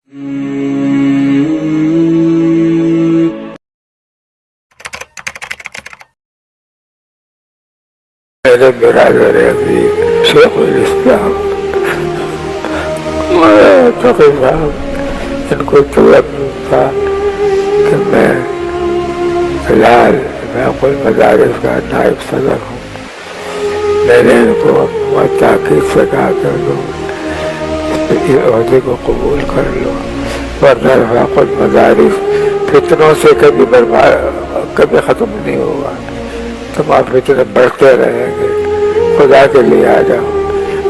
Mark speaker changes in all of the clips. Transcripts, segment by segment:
Speaker 1: میرے برادر عزیز شیخ الاسلام تقی صاحب، ان کو طلب تھا کہ میں فی الحال میں کوئی مدارس کا نائب صدر ہوں. میں نے ان کو بہت تاکید سے کہا کر دو اس عہدے کو قبول کر لو، ورنہ خود مدارس فتنوں سے کبھی ختم نہیں ہوگا، تمام فتنے بڑھتے رہیں گے. خدا کے لیے آ جاؤ،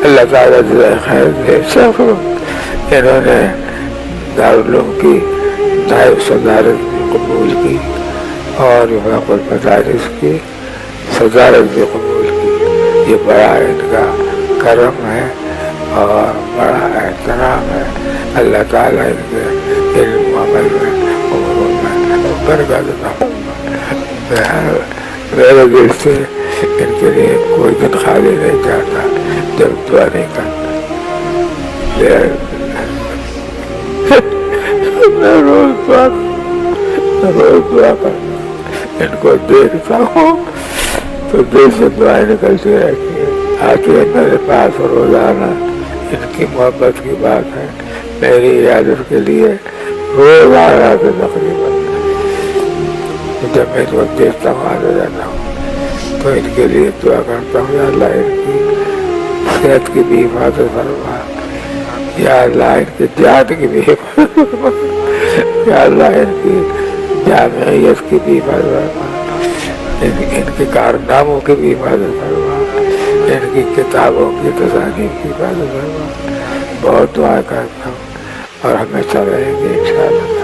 Speaker 1: اللہ تعالیٰ جزائے خیر دے. انہوں نے دارالعلوم کی نائب صدارت بھی قبول کی اور وفاق المدارس کی صدارت بھی قبول کی. یہ بڑا ان کا کرم ہے اور بڑا احترام ہے. اللہ تعالیٰ ان کے علم و عمل میں عمروں میں برکت عطا فرمائے. میرے دل سے ان کے لیے کوئی دن خالی نہیں جاتا جب دعا نہیں کرتا. میں روز دعا کرتا، ان کو دیکھتا ہوں تو دل سے دعائیں نکلتی رہتی ہیں. آتی ہے میرے پاس روزانہ. ان کی محبت کی بات ہے. میری عیادت کے لیے روز آ رہا تھا تقریباً. جب میں ان کو دیکھتا ہوں آتا جاتا ہوں تو ان کے لیے دعا کرتا ہوں، یا اللہ ان کی صحت کی بھی حفاظت فرما، یا اللہ ان کی جان کی بھی حفاظت فرما، یا اللہ ان کی جامعیت کی بھی حفاظت فرما، ان کے کارناموں کی بھی حفاظت فرما، ان کی کتابوں کی تصانیف کی حفاظت فرما. بہت دعا کرتا ہوں اور ہمیشہ رہیں گے انشاءاللہ.